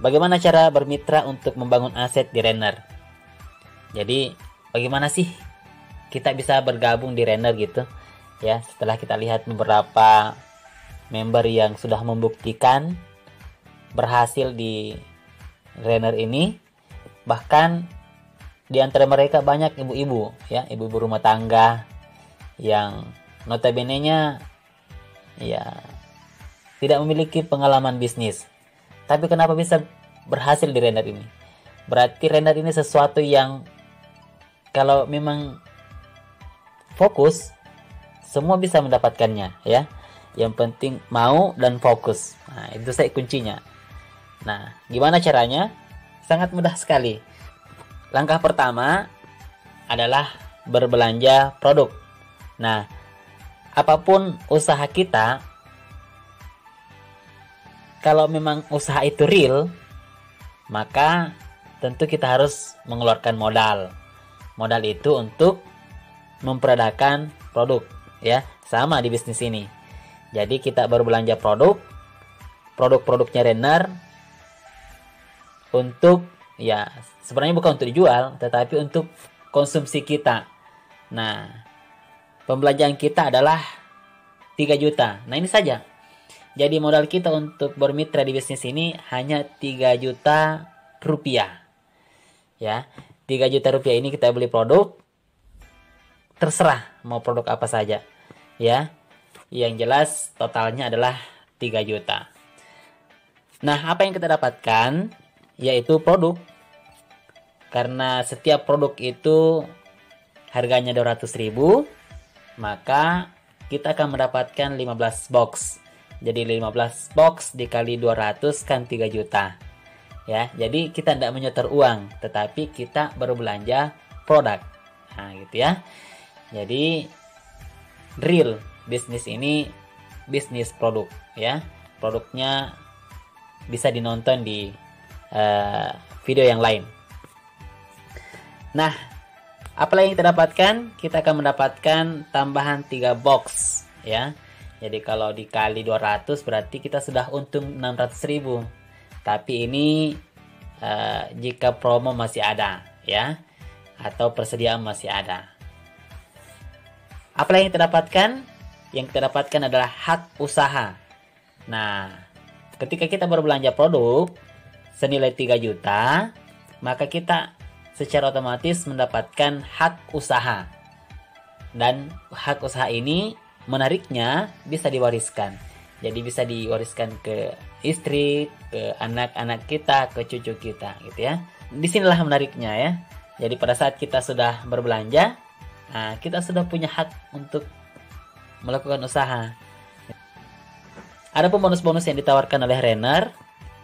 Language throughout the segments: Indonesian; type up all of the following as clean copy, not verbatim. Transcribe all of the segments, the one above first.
bagaimana cara bermitra untuk membangun aset di Renner. Jadi bagaimana sih kita bisa bergabung di Renner gitu ya, setelah kita lihat beberapa member yang sudah membuktikan berhasil di Renner ini. Bahkan di antara mereka banyak ibu-ibu ya, ibu-ibu rumah tangga yang notabene-nya ya tidak memiliki pengalaman bisnis. Tapi kenapa bisa berhasil di Renner ini? Berarti Renner ini sesuatu yang kalau memang fokus, semua bisa mendapatkannya ya. Yang penting mau dan fokus. Nah, itu saya kuncinya. Nah, gimana caranya? Sangat mudah sekali. Langkah pertama adalah berbelanja produk. Nah, apapun usaha kita, kalau memang usaha itu real, maka tentu kita harus mengeluarkan modal. Modal itu untuk memperadakan produk ya, sama di bisnis ini. Jadi kita berbelanja produk-produknya Renner untuk ya sebenarnya bukan untuk dijual, tetapi untuk konsumsi kita. Nah, pembelanjaan kita adalah 3 juta. Nah, ini saja. Jadi modal kita untuk bermitra di bisnis ini hanya 3 juta rupiah. Ya, 3 juta rupiah ini kita beli produk, terserah mau produk apa saja. Ya, yang jelas totalnya adalah 3 juta. Nah, apa yang kita dapatkan? Yaitu produk. Karena setiap produk itu harganya 200.000, maka kita akan mendapatkan 15 box. Jadi 15 box dikali 200 kan 3 juta. Ya, jadi kita tidak menyetor uang, tetapi kita berbelanja produk. Nah, gitu ya. Jadi real bisnis ini bisnis produk ya. Produknya bisa dinonton di video yang lain. Nah, apa yang kita dapatkan? Kita akan mendapatkan tambahan 3 box ya. Jadi kalau dikali 200 berarti kita sudah untung 600.000. Tapi ini jika promo masih ada ya, atau persediaan masih ada. Apa yang kita dapatkan? Yang kita dapatkan adalah hak usaha. Nah, ketika kita berbelanja produk senilai 3 juta, maka kita secara otomatis mendapatkan hak usaha. Dan hak usaha ini menariknya bisa diwariskan. Jadi bisa diwariskan ke istri, ke anak-anak kita, ke cucu kita gitu ya. Disinilah menariknya ya. Jadi pada saat kita sudah berbelanja, nah, kita sudah punya hak untuk melakukan usaha. Ada pun bonus-bonus yang ditawarkan oleh Renner.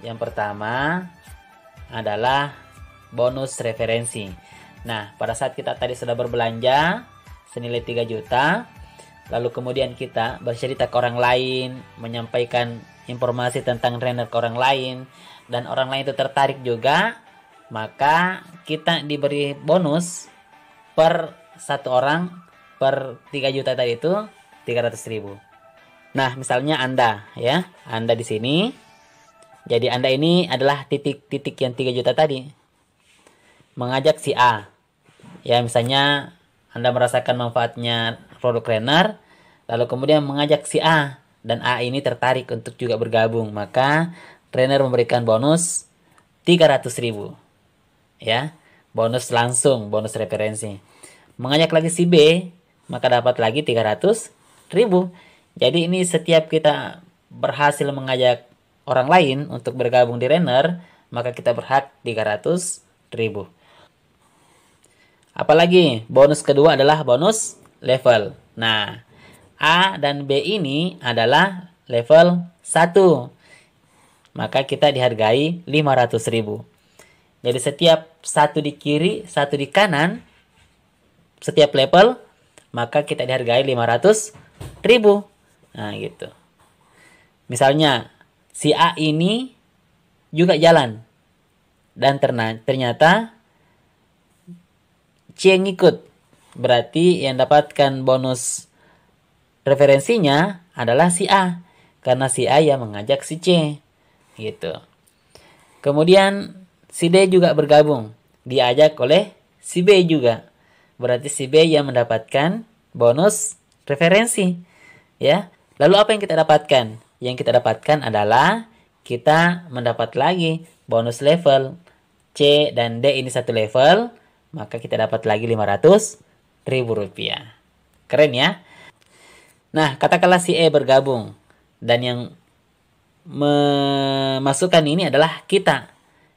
Yang pertama adalah bonus referensi. Nah, pada saat kita tadi sudah berbelanja senilai 3 juta, lalu kemudian kita bercerita ke orang lain, menyampaikan informasi tentang Renner ke orang lain, dan orang lain itu tertarik juga, maka kita diberi bonus per satu orang per 3 juta tadi itu 300.000. Nah, misalnya Anda ya, Anda di sini. Jadi Anda ini adalah titik-titik yang 3 juta tadi. Mengajak si A. Ya, misalnya Anda merasakan manfaatnya produk Renner, lalu kemudian mengajak si A, dan A ini tertarik untuk juga bergabung, maka Renner memberikan bonus 300.000. Ya, bonus langsung, bonus referensi. Mengajak lagi si B, maka dapat lagi 300.000. Jadi ini setiap kita berhasil mengajak orang lain untuk bergabung di Renner, maka kita berhak 300.000. Apalagi bonus kedua adalah bonus level. Nah, A dan B ini adalah level 1. Maka kita dihargai 500.000. Jadi setiap satu di kiri, satu di kanan, setiap level, maka kita dihargai 500.000. Nah, gitu. Misalnya, si A ini juga jalan. Dan ternyata C yang ikut. Berarti yang dapatkan bonus referensinya adalah si A. Karena si A yang mengajak si C. Gitu. Kemudian si D juga bergabung, diajak oleh si B juga. Berarti si B yang mendapatkan bonus referensi, ya. Lalu apa yang kita dapatkan? Yang kita dapatkan adalah kita mendapat lagi bonus level. C dan D ini satu level, maka kita dapat lagi Rp500.000. Keren ya? Nah, katakanlah si E bergabung dan yang memasukkan ini adalah kita,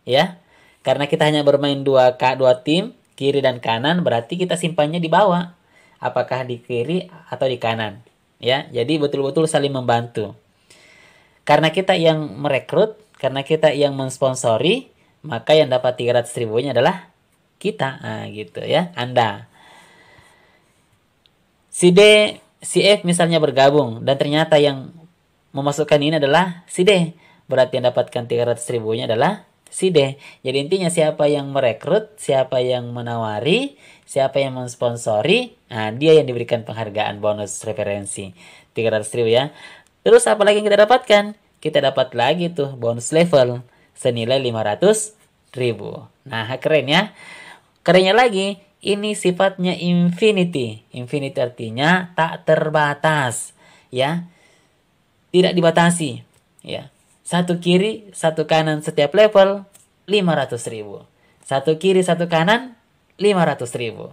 ya. Karena kita hanya bermain dua tim, kiri dan kanan, berarti kita simpannya di bawah. Apakah di kiri atau di kanan, ya. Jadi betul-betul saling membantu. Karena kita yang merekrut, karena kita yang mensponsori, maka yang dapat 300.000-nya adalah kita. Nah, gitu ya, Anda. Si D, si F misalnya bergabung dan ternyata yang memasukkan ini adalah si D. Berarti yang dapatkan 300.000-nya adalah si D. Jadi intinya siapa yang merekrut, siapa yang menawari, siapa yang mensponsori, nah dia yang diberikan penghargaan bonus referensi 300.000 ya. Terus apa lagi yang kita dapatkan? Kita dapat lagi tuh bonus level senilai 500.000. Nah, keren ya. Kerennya lagi, ini sifatnya infinity. Infinity artinya tak terbatas, ya. Tidak dibatasi, ya. Satu kiri, satu kanan setiap level 500.000. Satu kiri, satu kanan 500.000.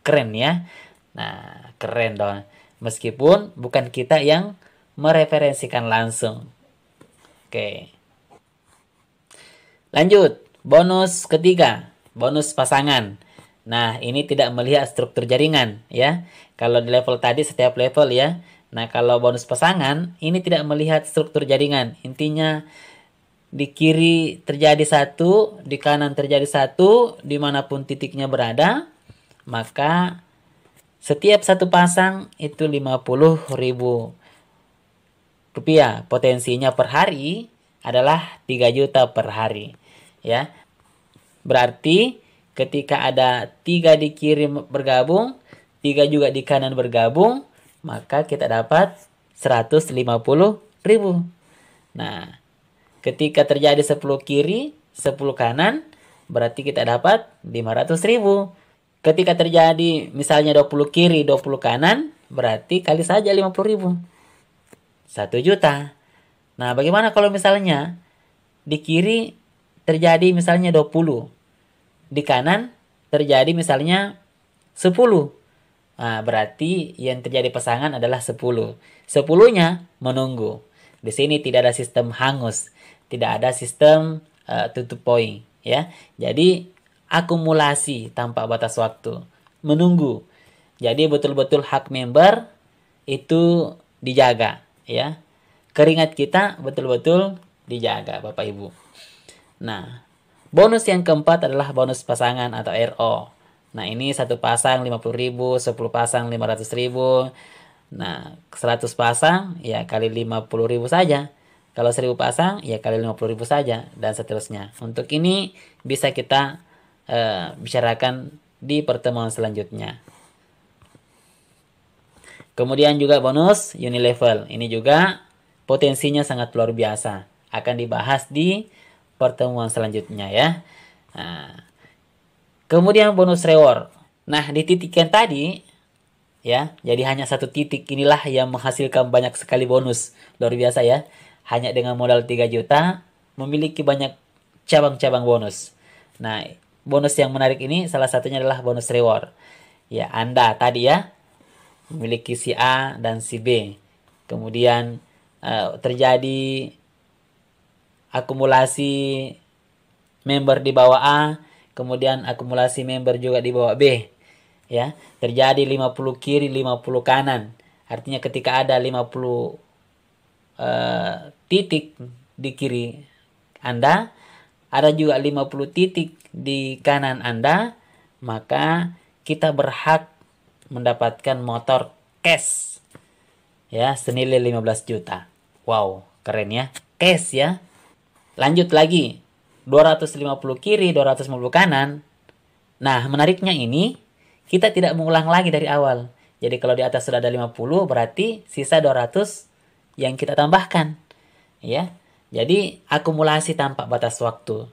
Keren ya. Nah, keren dong. Meskipun bukan kita yang mereferensikan langsung. Oke. Lanjut, bonus ketiga, bonus pasangan. Nah, ini tidak melihat struktur jaringan, ya. Kalau di level tadi setiap level, ya. Nah, kalau bonus pasangan, ini tidak melihat struktur jaringan. Intinya, di kiri terjadi satu, di kanan terjadi satu, dimanapun titiknya berada, maka setiap satu pasang itu Rp50.000. Potensinya per hari adalah 3 juta per hari, ya. Berarti ketika ada 3 di kiri bergabung, 3 juga di kanan bergabung, maka kita dapat 150.000. Nah, ketika terjadi 10 kiri, 10 kanan, berarti kita dapat 500.000. Ketika terjadi misalnya 20 kiri, 20 kanan, berarti kali saja 50.000. 1 juta. Nah, bagaimana kalau misalnya di kiri terjadi misalnya 20, di kanan terjadi misalnya 10. Nah, berarti yang terjadi pasangan adalah 10. 10-nya menunggu. Di sini tidak ada sistem hangus, tidak ada sistem tutup poin, ya. Jadi akumulasi tanpa batas waktu, menunggu. Jadi betul-betul hak member itu dijaga, ya. Keringat kita betul-betul dijaga, Bapak Ibu. Nah, bonus yang keempat adalah bonus pasangan atau RO. Nah, ini satu pasang 50.000, 10 pasang 500.000. Nah, 100 pasang ya kali 50.000 saja. Kalau 1000 pasang ya kali 50.000 saja, dan seterusnya. Untuk ini bisa kita bicarakan di pertemuan selanjutnya. Kemudian juga bonus unilevel. Ini juga potensinya sangat luar biasa. Akan dibahas di pertemuan selanjutnya ya. Nah, kemudian bonus reward. Nah, di titik yang tadi, ya, jadi hanya satu titik inilah yang menghasilkan banyak sekali bonus. Luar biasa ya. Hanya dengan modal 3 juta, memiliki banyak cabang-cabang bonus. Nah, bonus yang menarik ini salah satunya adalah bonus reward. Ya, Anda tadi ya, memiliki si A dan si B. Kemudian terjadi akumulasi member di bawah A, kemudian akumulasi member juga di bawah B, ya. Terjadi 50 kiri, 50 kanan. Artinya ketika ada 50 titik di kiri Anda, ada juga 50 titik di kanan Anda, maka kita berhak mendapatkan motor cash, ya, senilai 15 juta. Wow, keren ya. Cash ya. Lanjut lagi, 250 kiri, 250 kanan. Nah, menariknya ini, kita tidak mengulang lagi dari awal. Jadi kalau di atas sudah ada 50, berarti sisa 200 yang kita tambahkan. Ya. Jadi akumulasi tanpa batas waktu.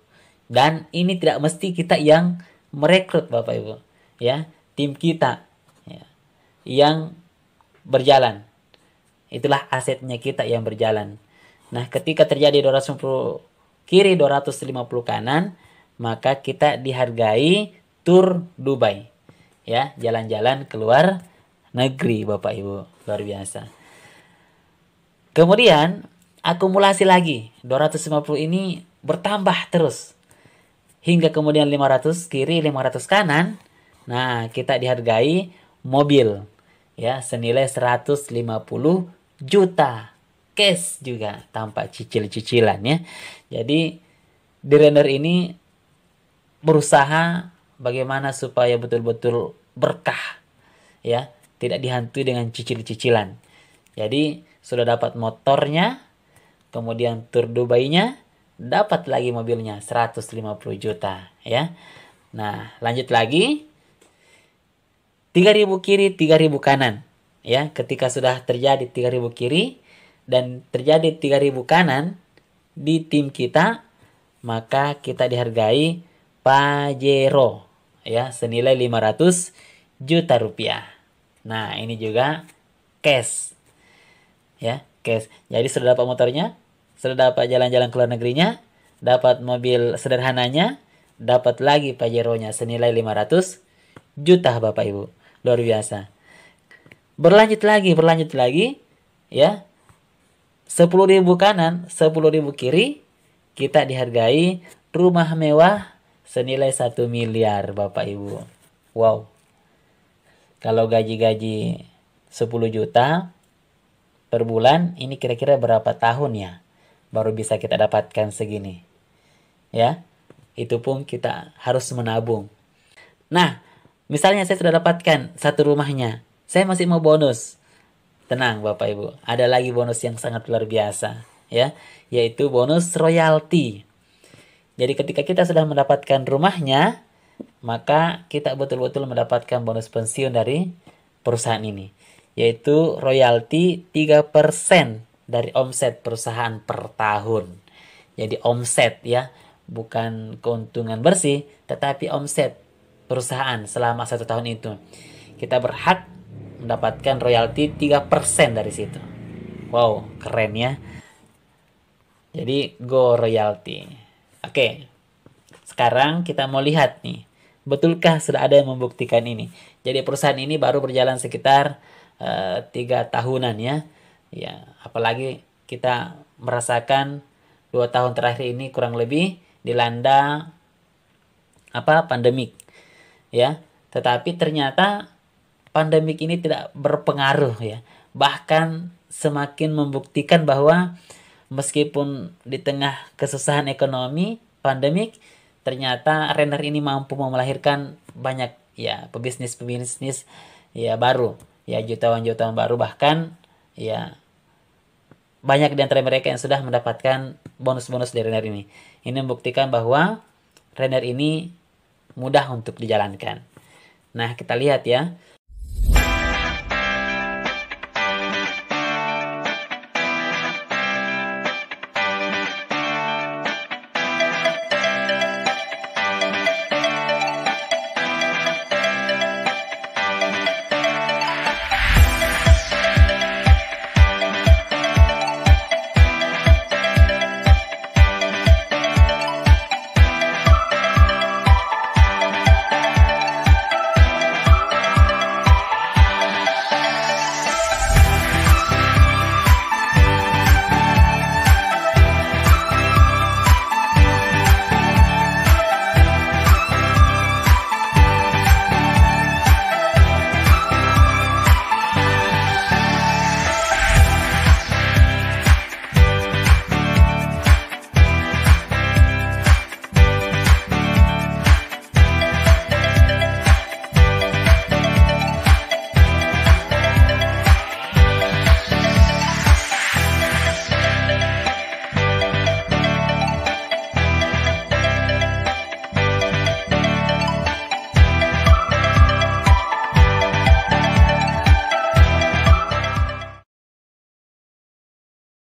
Dan ini tidak mesti kita yang merekrut Bapak Ibu. Ya, tim kita ya, yang berjalan. Itulah asetnya kita yang berjalan. Nah, ketika terjadi 250 kiri 250 kanan, maka kita dihargai tur Dubai. Ya, jalan-jalan keluar negeri Bapak Ibu. Luar biasa. Kemudian akumulasi lagi. 250 ini bertambah terus. Hingga kemudian 500 kiri, 500 kanan. Nah, kita dihargai mobil. Ya, senilai 150 juta. Cash juga tanpa cicil-cicilan ya. Jadi di render ini berusaha bagaimana supaya betul-betul berkah. Ya, tidak dihantui dengan cicil-cicilan. Jadi sudah dapat motornya, kemudian tur Dubai-nya, dapat lagi mobilnya 150 juta ya. Nah, lanjut lagi. 3000 kiri, 3000 kanan. Ya, ketika sudah terjadi 3000 kiri dan terjadi 3000 kanan di tim kita, maka kita dihargai Pajero ya, senilai 500 juta rupiah. Nah, ini juga cash. Ya, cash. Jadi sudah dapat motornya, sudah dapat jalan-jalan ke luar negerinya, dapat mobil sederhananya, dapat lagi Pajero-nya senilai 500 juta Bapak Ibu. Luar biasa. Berlanjut lagi ya. 10.000 kanan, 10.000 kiri, kita dihargai rumah mewah senilai 1 miliar Bapak Ibu. Wow. Kalau gaji-gaji 10 juta per bulan, ini kira-kira berapa tahun ya baru bisa kita dapatkan segini. Ya. Itu pun kita harus menabung. Nah, misalnya saya sudah dapatkan satu rumahnya, saya masih mau bonus. Tenang Bapak Ibu, ada lagi bonus yang sangat luar biasa ya, yaitu bonus royalti. Jadi ketika kita sudah mendapatkan rumahnya, maka kita betul-betul mendapatkan bonus pensiun dari perusahaan ini, yaitu royalti 3% dari omset perusahaan per tahun. Jadi omset ya, bukan keuntungan bersih, tetapi omset perusahaan selama 1 tahun itu. Kita berhak mendapatkan royalti 3% dari situ. Wow, keren ya. Jadi go royalti. Oke. Sekarang kita mau lihat nih, betulkah sudah ada yang membuktikan ini? Jadi perusahaan ini baru berjalan sekitar 3 tahunan ya. Ya, apalagi kita merasakan 2 tahun terakhir ini kurang lebih dilanda pandemik. Ya, tetapi ternyata pandemik ini tidak berpengaruh ya. Bahkan semakin membuktikan bahwa meskipun di tengah kesusahan ekonomi pandemik, ternyata render ini mampu melahirkan banyak ya pebisnis ya baru, ya jutawan-jutawan baru, bahkan ya banyak di antara mereka yang sudah mendapatkan bonus-bonus dari render ini. Ini membuktikan bahwa render ini mudah untuk dijalankan. Nah, kita lihat ya.